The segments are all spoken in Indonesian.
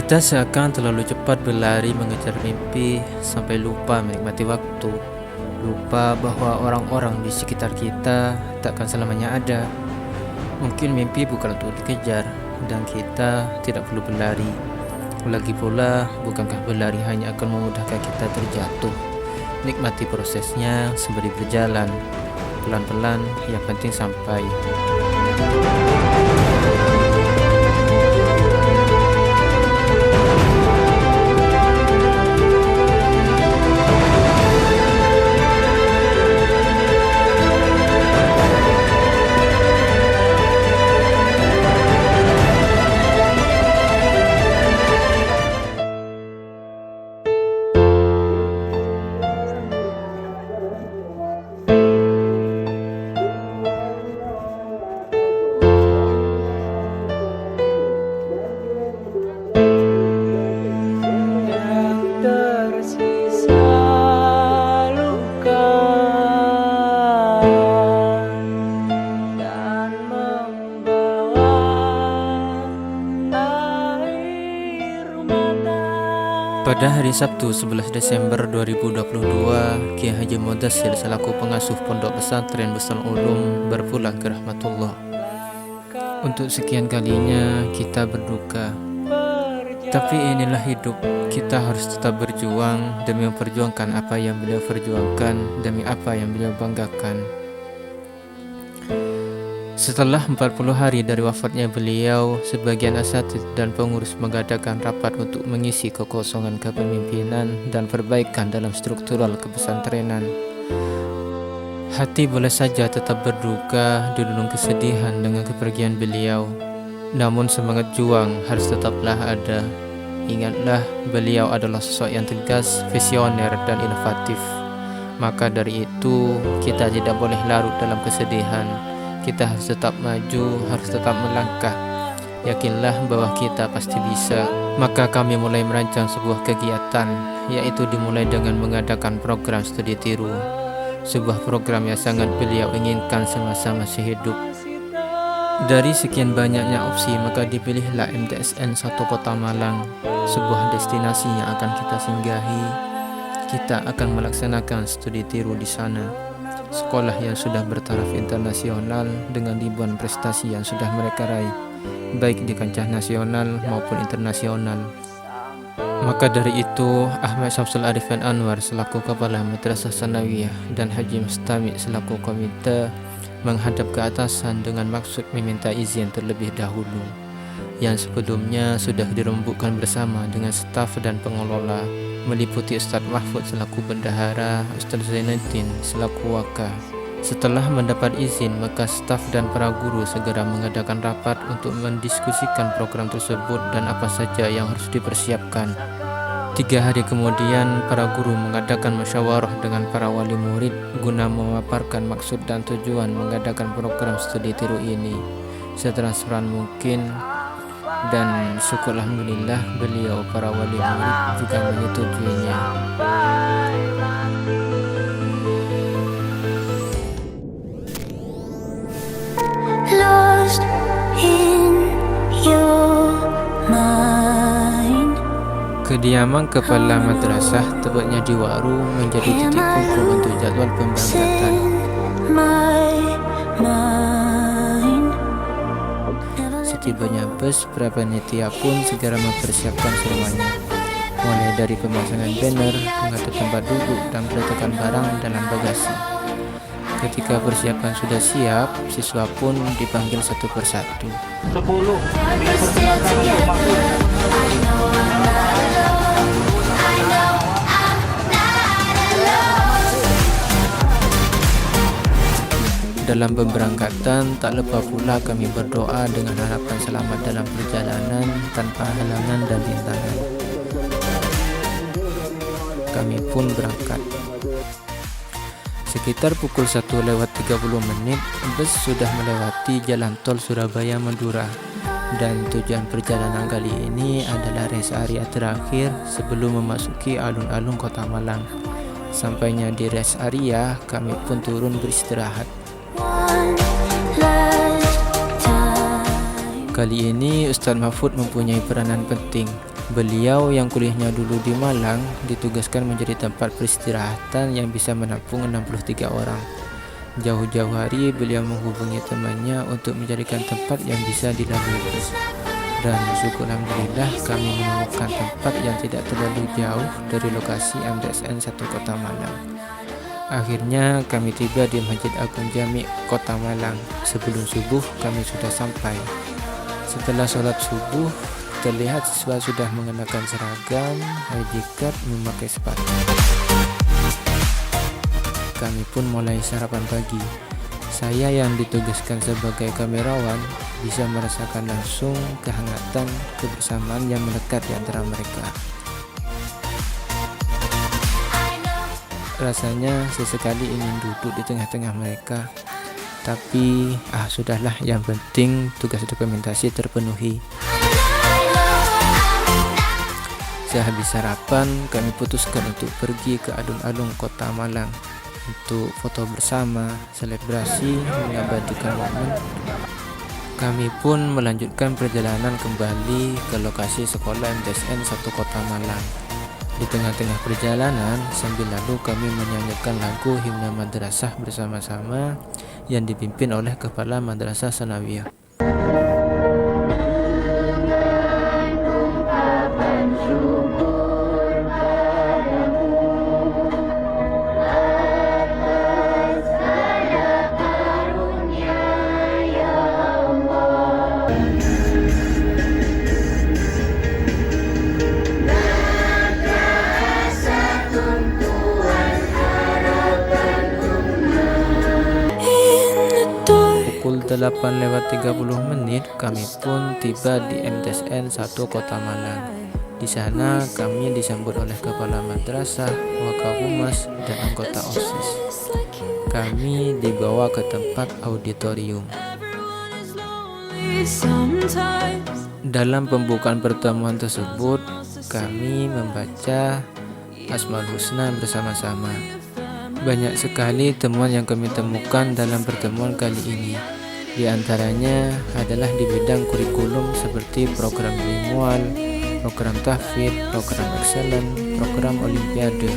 Kita seakan terlalu cepat berlari mengejar mimpi sampai lupa menikmati waktu. Lupa bahwa orang-orang di sekitar kita takkan selamanya ada. Mungkin mimpi bukan untuk dikejar dan kita tidak perlu berlari. Lagi pula, bukankah berlari hanya akan memudahkan kita terjatuh? Nikmati prosesnya sembari berjalan. Pelan-pelan, yang penting sampai. Pada hari Sabtu 11 Desember 2022, Kiai Haji Mudassir selaku pengasuh Pondok Pesantren Bustan Ulum berpulang ke rahmatullah. Untuk sekian kalinya kita berduka. Tapi inilah hidup, kita harus tetap berjuang demi memperjuangkan apa yang beliau perjuangkan, demi apa yang beliau banggakan. Setelah 40 hari dari wafatnya beliau, sebagian asatidz dan pengurus mengadakan rapat untuk mengisi kekosongan kepemimpinan dan perbaikan dalam struktural kepesantrenan. Hati boleh saja tetap berduka di gunung kesedihan dengan kepergian beliau, namun semangat juang harus tetaplah ada. Ingatlah, beliau adalah sosok yang tegas, visioner dan inovatif. Maka dari itu, kita tidak boleh larut dalam kesedihan. Kita harus tetap maju, harus tetap melangkah. Yakinlah bahwa kita pasti bisa. Maka kami mulai merancang sebuah kegiatan, yaitu dimulai dengan mengadakan program studi tiru. Sebuah program yang sangat beliau inginkan semasa masih hidup. Dari sekian banyaknya opsi, maka dipilihlah MTSN 1 Kota Malang, sebuah destinasi yang akan kita singgahi. Kita akan melaksanakan studi tiru di sana. Sekolah yang sudah bertaraf internasional dengan ribuan prestasi yang sudah mereka raih, baik di kancah nasional maupun internasional. Maka dari itu, Ahmad Syamsul Arifin Anwar selaku Kepala Madrasah Sanawiyah dan Haji Mustami selaku komite menghadap ke atasan dengan maksud meminta izin terlebih dahulu, yang sebelumnya sudah dirembukkan bersama dengan staf dan pengelola, meliputi Ustadz Mahfud selaku bendahara, Ustadz Zainuddin selaku wakah. Setelah mendapat izin, maka staf dan para guru segera mengadakan rapat untuk mendiskusikan program tersebut dan apa saja yang harus dipersiapkan. 3 hari kemudian, para guru mengadakan musyawarah dengan para wali murid guna memaparkan maksud dan tujuan mengadakan program studi tiru ini setransparan mungkin. Dan syukur alhamdulillah beliau para wali murid juga menyetujuinya. Lost in your mind. Kediaman kepala madrasah, tepatnya di Waru, menjadi titik kumpul untuk jadwal pemberangkatan. Setibanya bus, para panitia pun segera mempersiapkan semuanya, mulai dari pemasangan banner, mengatur tempat duduk, dan meletakkan barang dalam bagasi. Ketika persiapan sudah siap, siswa pun dipanggil satu persatu. 10. Dalam pemberangkatan, tak lupa pula kami berdoa dengan harapan selamat dalam perjalanan tanpa halangan dan rintangan. Kami pun berangkat. Sekitar pukul 1:30, bus sudah melewati jalan tol Surabaya-Madura. Dan tujuan perjalanan kali ini adalah rest area terakhir sebelum memasuki alun-alun Kota Malang. Sampainya di rest area, kami pun turun beristirahat. Kali ini Ustadz Mahfud mempunyai peranan penting. Beliau yang kuliahnya dulu di Malang ditugaskan menjadi tempat peristirahatan yang bisa menampung 63 orang. Jauh-jauh hari beliau menghubungi temannya untuk mencarikan tempat yang bisa dilalui bus. Dan syukur alhamdulillah kami menemukan tempat yang tidak terlalu jauh dari lokasi MTSN 1 Kota Malang. Akhirnya kami tiba di Masjid Agung Jami Kota Malang. Sebelum subuh kami sudah sampai. Setelah sholat subuh, terlihat siswa sudah mengenakan seragam, ID card, memakai sepatu. Kami pun mulai sarapan pagi. Saya yang ditugaskan sebagai kamerawan bisa merasakan langsung kehangatan kebersamaan yang melekat di antara mereka. Rasanya sesekali ingin duduk di tengah-tengah mereka, tapi sudahlah, yang penting tugas dokumentasi terpenuhi. Sehabis sarapan, kami putuskan untuk pergi ke alun-alun Kota Malang untuk foto bersama, selebrasi, mengabadikan momen. Kami pun melanjutkan perjalanan kembali ke lokasi sekolah MTSN 1 Kota Malang. Di tengah-tengah perjalanan, sambil lalu kami menyanyikan lagu himne madrasah bersama-sama yang dipimpin oleh Kepala Madrasah Sanawiyah. Pukul 8:30 kami pun tiba di MTSN 1 Kota Malang. Di sana kami disambut oleh Kepala Madrasah, Wakahumas, dan anggota OSIS. Kami dibawa ke tempat auditorium. Dalam pembukaan pertemuan tersebut, kami membaca Asmaul Husna bersama-sama. Banyak sekali temuan yang kami temukan dalam pertemuan kali ini. Di antaranya adalah di bidang kurikulum seperti program bilingual, program tahfidz, program excellent, program olimpiade.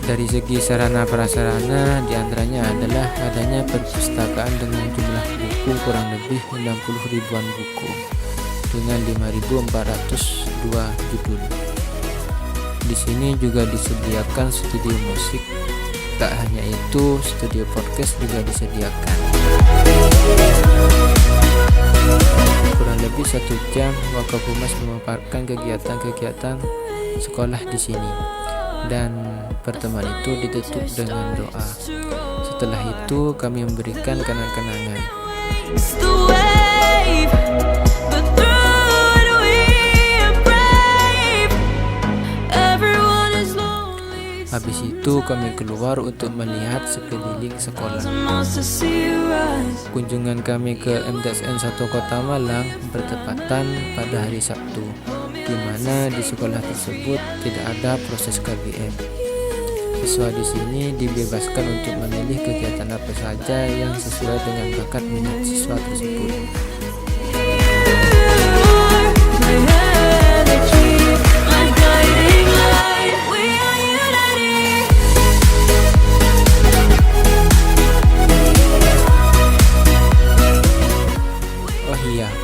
Dari segi sarana prasarana, di antaranya adalah adanya perpustakaan dengan jumlah buku kurang lebih 60 ribuan buku dengan 5.402 judul. Di sini juga disediakan studio musik. Tak hanya itu, studio podcast juga disediakan. Kurang lebih 1 jam, Wakahumas memaparkan kegiatan-kegiatan sekolah di sini. Dan pertemuan itu ditutup dengan doa. Setelah itu, kami memberikan kenang-kenangan. Habis itu kami keluar untuk melihat sekeliling sekolah. Kunjungan kami ke MTSN 1 Kota Malang bertepatan pada hari Sabtu, di mana di sekolah tersebut tidak ada proses KBM. Siswa di sini dibebaskan untuk memilih kegiatan apa saja yang sesuai dengan bakat minat siswa tersebut.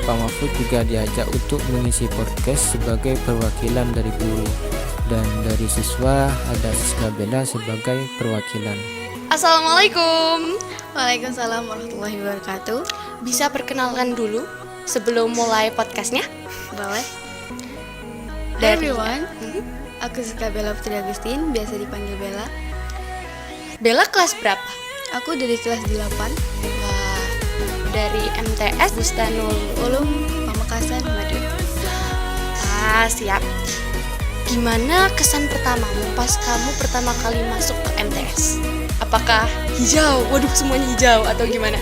Pak Mahfud juga diajak untuk mengisi podcast sebagai perwakilan dari guru, dan dari siswa ada Siska Bella sebagai perwakilan. Assalamualaikum. Waalaikumsalam warahmatullahi wabarakatuh. Bisa perkenalkan dulu sebelum mulai podcastnya? Boleh. Hi everyone, aku Siska Bella Putri Agustin, biasa dipanggil Bella. Bella kelas berapa? Aku dari kelas 8. Wah, dari MTS Bustanul Ulum Pamekasan, Madiun. Siap. Gimana kesan pertamamu pas kamu pertama kali masuk ke MTS? Apakah hijau? Waduh, semuanya hijau atau gimana?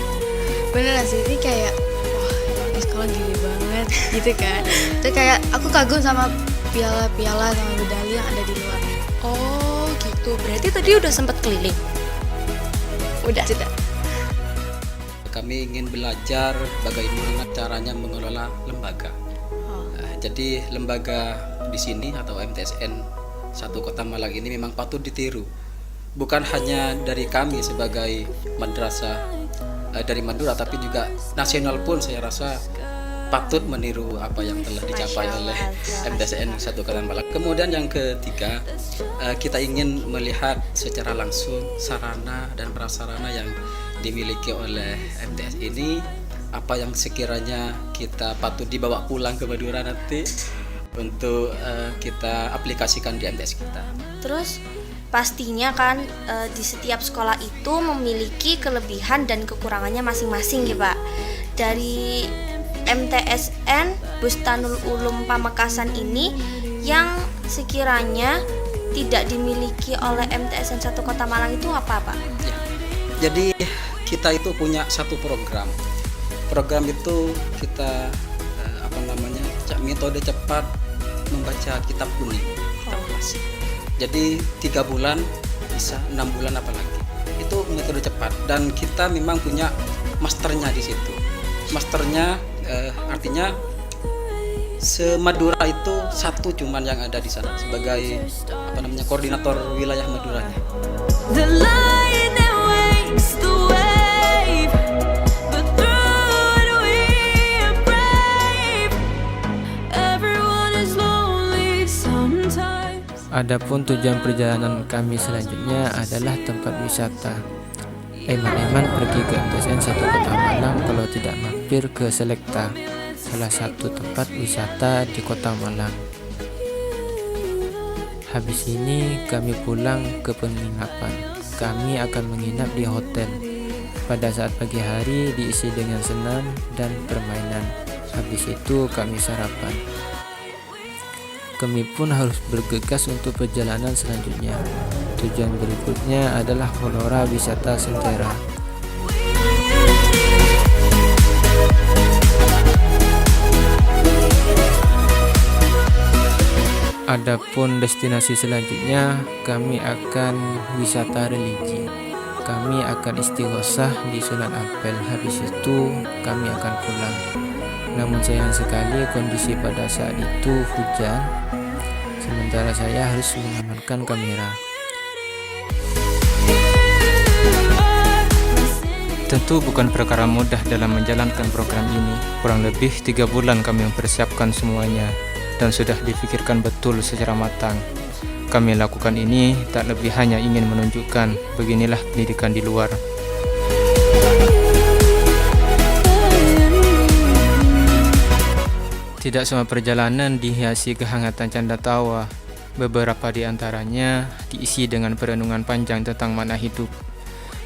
Beneran sih, ini kayak wah, ini sekolah gede banget gitu kan. Terus kayak aku kagum sama piala-piala sama medali yang ada di luar. Oh gitu, berarti tadi udah sempat keliling? Udah. Kami ingin belajar bagaimana caranya mengelola lembaga. Jadi lembaga di sini atau MTSN 1 Kota Malang ini memang patut ditiru. Bukan hanya dari kami sebagai madrasah dari Madura, tapi juga nasional pun saya rasa patut meniru apa yang telah dicapai oleh MTSN 1 Kota Malang. Kemudian yang ketiga, kita ingin melihat secara langsung sarana dan prasarana yang dimiliki oleh MTS ini, apa yang sekiranya kita patut dibawa pulang ke Madura nanti untuk kita aplikasikan di MTS kita. Terus pastinya kan di setiap sekolah itu memiliki kelebihan dan kekurangannya masing-masing ya Pak. Dari MTSN Bustanul Ulum Pamekasan ini yang sekiranya tidak dimiliki oleh MTSN 1 Kota Malang itu apa Pak? Ya. Jadi kita itu punya satu program. Program itu kita metode cepat membaca kitab kuning, kitab klasik. Jadi 3 bulan bisa, 6 bulan apalagi. Itu metode cepat dan kita memang punya masternya di situ. Masternya artinya se-Madura itu satu cuman yang ada di sana sebagai koordinator wilayah Maduranya. The lion that wakes the wave, but through it we're brave. Everyone is lonely sometimes. Adapun tujuan perjalanan kami selanjutnya adalah tempat wisata. Eman-eman pergi ke MTSN 1 Kota Malang kalau tidak mampir ke Selekta, salah satu tempat wisata di Kota Malang. Habis ini kami pulang ke penginapan. Kami akan menginap di hotel. Pada saat pagi hari diisi dengan senam dan permainan. Habis itu kami sarapan. Kami pun harus bergegas untuk perjalanan selanjutnya. Tujuan berikutnya adalah Flora Wisata Sentera. Adapun destinasi selanjutnya, kami akan wisata religi. Kami akan istighosah di Sunan Ampel. Habis itu kami akan pulang. Namun sayang sekali kondisi pada saat itu hujan, sementara saya harus mengamankan kamera. Tentu bukan perkara mudah dalam menjalankan program ini. Kurang lebih 3 bulan kami mempersiapkan semuanya dan sudah dipikirkan betul secara matang. Kami lakukan ini tak lebih hanya ingin menunjukkan beginilah pendidikan di luar. Tidak semua perjalanan dihiasi kehangatan canda tawa. Beberapa di antaranya diisi dengan perenungan panjang tentang makna hidup.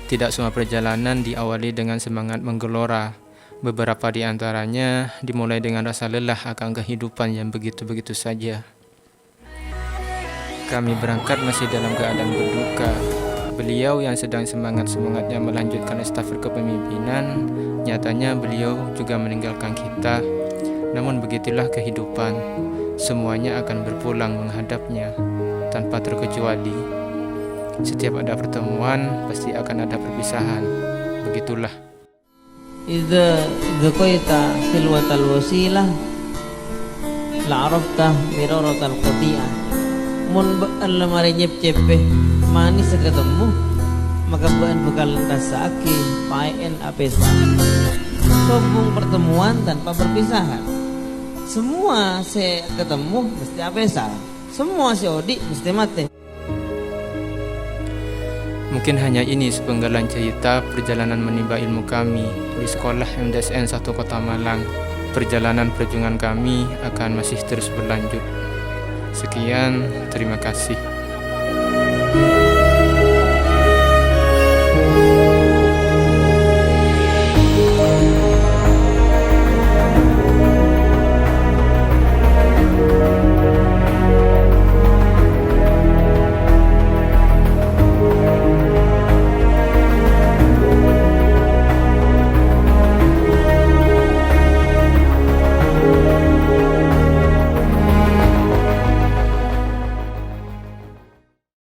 Tidak semua perjalanan diawali dengan semangat menggelora. Beberapa di antaranya dimulai dengan rasa lelah akan kehidupan yang begitu-begitu saja. Kami berangkat masih dalam keadaan berduka. Beliau yang sedang semangat-semangatnya melanjutkan estafet kepemimpinan, nyatanya beliau juga meninggalkan kita. Namun begitulah kehidupan. Semuanya akan berpulang menghadapnya tanpa terkecuali. Setiap ada pertemuan pasti akan ada perpisahan. Begitulah. إذا ذقيت خلوة الوسيلة لعرفت مرارة القطيعة. Mun Allah mari nyep-cepe manis ketemu maka bukan bekal rasake paen apesa. Sombong pertemuan tanpa perpisahan. Semua se ketemu mesti apesa. Semua se odi mesti mati. Mungkin hanya ini sepenggalan cerita perjalanan menimba ilmu kami di sekolah MTSN 1 Kota Malang. Perjalanan perjuangan kami akan masih terus berlanjut. Sekian, terima kasih.